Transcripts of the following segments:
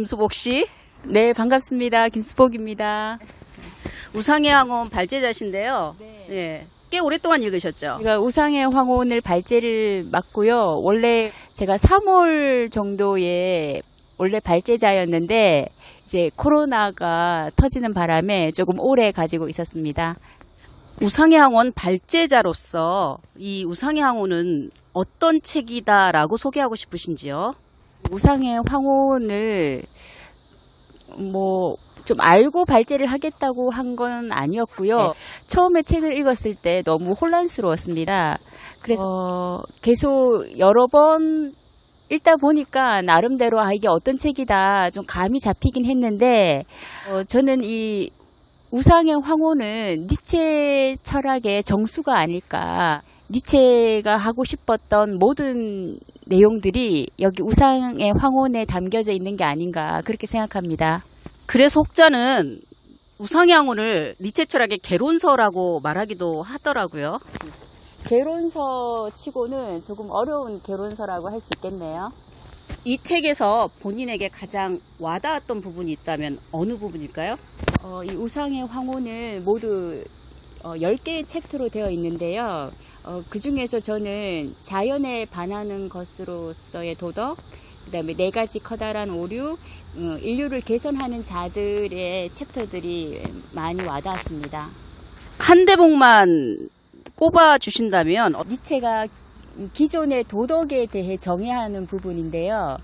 김수복 씨. 네, 반갑습니다. 김수복입니다. 우상의 황혼 발제자신데요. 네. 꽤 오랫동안 읽으셨죠? 제가 우상의 황혼을 발제를 맡고요. 원래 제가 3월 정도에 원래 발제자였는데 이제 코로나가 터지는 바람에 조금 오래 가지고 있었습니다. 우상의 황혼 발제자로서 이 우상의 황혼은 어떤 책이다라고 소개하고 싶으신지요? 우상의 황혼을 좀 알고 발제를 하겠다고 한 건 아니었고요. 네. 처음에 책을 읽었을 때 너무 혼란스러웠습니다. 그래서 계속 여러 번 읽다 보니까 나름대로 이게 어떤 책이다 좀 감이 잡히긴 했는데 저는 이 우상의 황혼은 니체 철학의 정수가 아닐까. 니체가 하고 싶었던 모든 내용들이 여기 우상의 황혼에 담겨져 있는 게 아닌가 그렇게 생각합니다. 그래서 혹자는 우상의 황혼을 니체 철학의 개론서라고 말하기도 하더라고요. 개론서 치고는 조금 어려운 개론서라고 할 수 있겠네요. 이 책에서 본인에게 가장 와닿았던 부분이 있다면 어느 부분일까요? 이 우상의 황혼은 모두 10개의 챕터로 되어 있는데요. 그 중에서 저는 자연에 반하는 것으로서의 도덕, 그 다음에 4가지 커다란 오류, 인류를 개선하는 자들의 챕터들이 많이 와닿았습니다. 한 대목만 꼽아 주신다면 니체가 기존의 도덕에 대해 정의하는 부분인데요.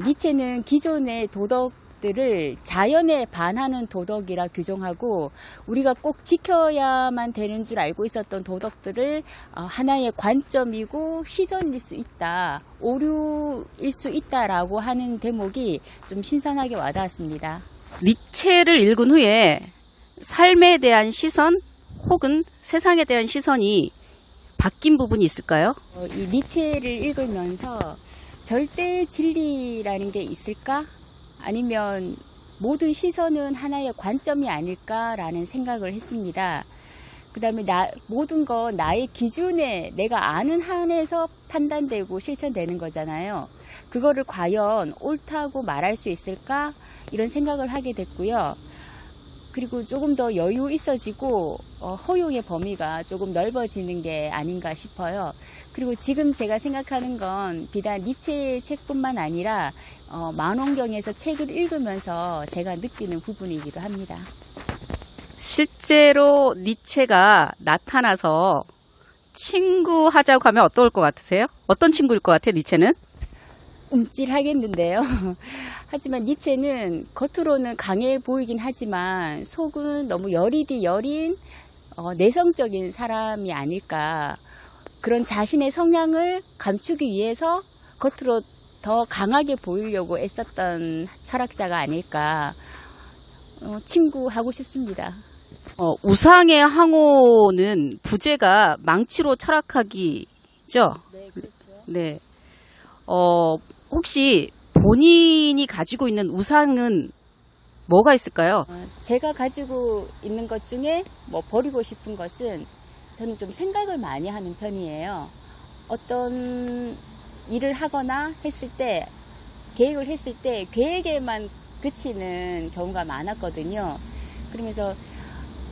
니체는 기존의 도덕들을 자연에 반하는 도덕이라 규정하고 우리가 꼭 지켜야만 되는 줄 알고 있었던 도덕들을 하나의 관점이고 시선일 수 있다, 오류일 수 있다라고 하는 대목이 좀 신선하게 와닿았습니다. 니체를 읽은 후에 삶에 대한 시선 혹은 세상에 대한 시선이 바뀐 부분이 있을까요? 이 니체를 읽으면서 절대 진리라는 게 있을까? 아니면 모든 시선은 하나의 관점이 아닐까라는 생각을 했습니다. 그 다음에 모든 건 나의 기준에 내가 아는 한에서 판단되고 실천되는 거잖아요. 그거를 과연 옳다고 말할 수 있을까? 이런 생각을 하게 됐고요. 그리고 조금 더 여유 있어지고 허용의 범위가 조금 넓어지는 게 아닌가 싶어요. 그리고 지금 제가 생각하는 건 비단 니체의 책뿐만 아니라 만원경에서 책을 읽으면서 제가 느끼는 부분이기도 합니다. 실제로 니체가 나타나서 친구하자고 하면 어떨 것 같으세요? 어떤 친구일 것 같아요, 니체는? 움찔하겠는데요. 하지만 니체는 겉으로는 강해 보이긴 하지만 속은 너무 여린 내성적인 사람이 아닐까. 그런 자신의 성향을 감추기 위해서 겉으로 더 강하게 보이려고 애썼던 철학자가 아닐까. 친구하고 싶습니다. 우상의 황혼은 부제가 망치로 철학하기죠? 네, 그렇죠. 네. 혹시 본인이 가지고 있는 우상은 뭐가 있을까요? 제가 가지고 있는 것 중에 버리고 싶은 것은 저는 좀 생각을 많이 하는 편이에요. 어떤 일을 하거나 했을 때, 계획을 했을 때 계획에만 그치는 경우가 많았거든요. 그러면서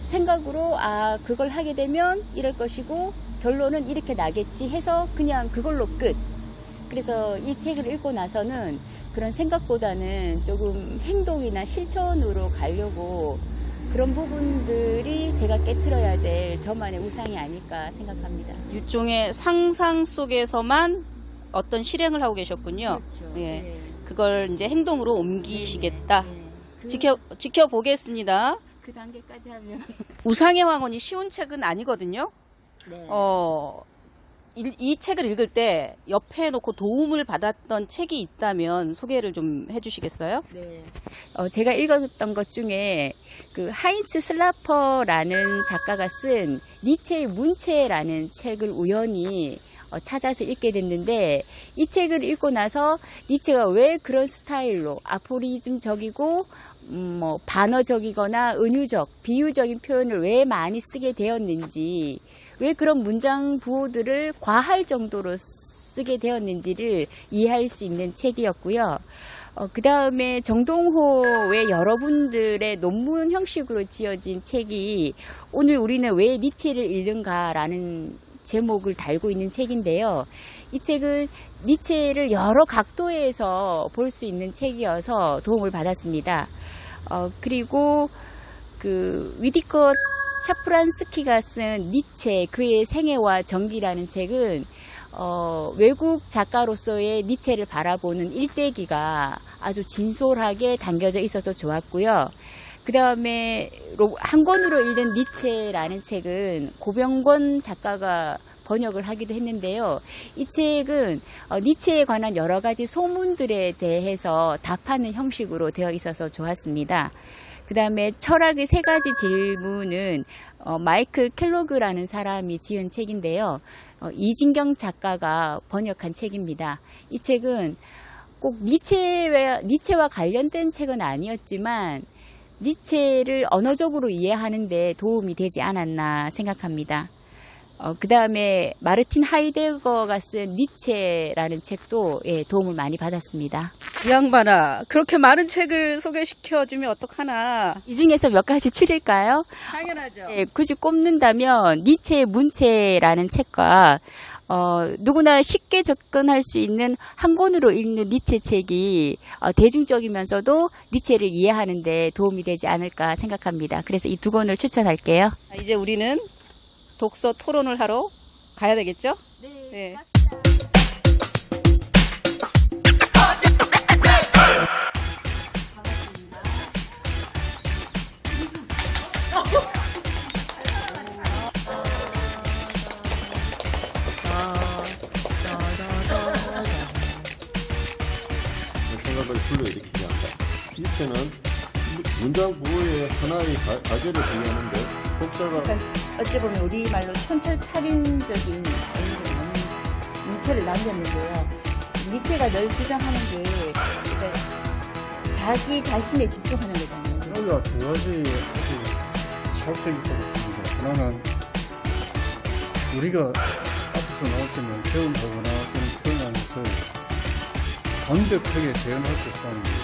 생각으로 그걸 하게 되면 이럴 것이고 결론은 이렇게 나겠지 해서 그냥 그걸로 끝. 그래서 이 책을 읽고 나서는 그런 생각보다는 조금 행동이나 실천으로 가려고 그런 부분들이 제가 깨트려야 될 저만의 우상이 아닐까 생각합니다. 일종의 상상 속에서만 어떤 실행을 하고 계셨군요. 그렇죠. 예. 네. 그걸 이제 행동으로 옮기시겠다. 네. 지켜보겠습니다. 그 단계까지 하면. 우상의 황혼이 쉬운 책은 아니거든요. 네. 이 책을 읽을 때 옆에 놓고 도움을 받았던 책이 있다면 소개를 좀 해주시겠어요? 네. 제가 읽었던 것 중에 그 하인츠 슬라퍼라는 작가가 쓴 니체의 문체라는 책을 우연히 찾아서 읽게 됐는데 이 책을 읽고 나서 니체가 왜 그런 스타일로 아포리즘적이고 반어적이거나 은유적, 비유적인 표현을 왜 많이 쓰게 되었는지, 왜 그런 문장 부호들을 과할 정도로 쓰게 되었는지를 이해할 수 있는 책이었고요. 그 다음에 정동호의 여러분들의 논문 형식으로 지어진 책이 오늘 우리는 왜 니체를 읽는가라는 제목을 달고 있는 책인데요. 이 책은 니체를 여러 각도에서 볼 수 있는 책이어서 도움을 받았습니다. 그리고 그 위디커 차프란스키가 쓴 니체, 그의 생애와 전기라는 책은 외국 작가로서의 니체를 바라보는 일대기가 아주 진솔하게 담겨져 있어서 좋았고요. 그 다음에 한 권으로 읽는 니체라는 책은 고병권 작가가 번역을 하기도 했는데요. 이 책은 니체에 관한 여러 가지 소문들에 대해서 답하는 형식으로 되어 있어서 좋았습니다. 그 다음에 철학의 세 가지 질문은 마이클 켈로그라는 사람이 지은 책인데요. 이진경 작가가 번역한 책입니다. 이 책은 꼭 니체와 관련된 책은 아니었지만 니체를 언어적으로 이해하는 데 도움이 되지 않았나 생각합니다. 그 다음에 마르틴 하이데거가 쓴 니체라는 책도 도움을 많이 받았습니다. 이 양반아, 그렇게 많은 책을 소개시켜주면 어떡하나. 이 중에서 몇 가지 추릴까요? 당연하죠. 굳이 꼽는다면 니체의 문체라는 책과 누구나 쉽게 접근할 수 있는 한 권으로 읽는 니체 책이 대중적이면서도 니체를 이해하는 데 도움이 되지 않을까 생각합니다. 그래서 이 두 권을 추천할게요. 이제 우리는 독서 토론을 하러 가야 되겠죠? 네. 생각을 불러일으키지 않다. 니체는 문장 구호의 하나의 과제를 정하는데 독자가 어찌 보면 우리말로 촌철살인적인 니체를 남겼는데요. 니체가 늘 주장하는 게 자기 자신에 집중하는 거잖아요. 우리가 두 가지 아주 시각적이라고 봅니다. 하나는 우리가 앞에서 나왔지만 표현하거나 또는 표현하면서 완벽하게 재현할 수 없다는 거예요.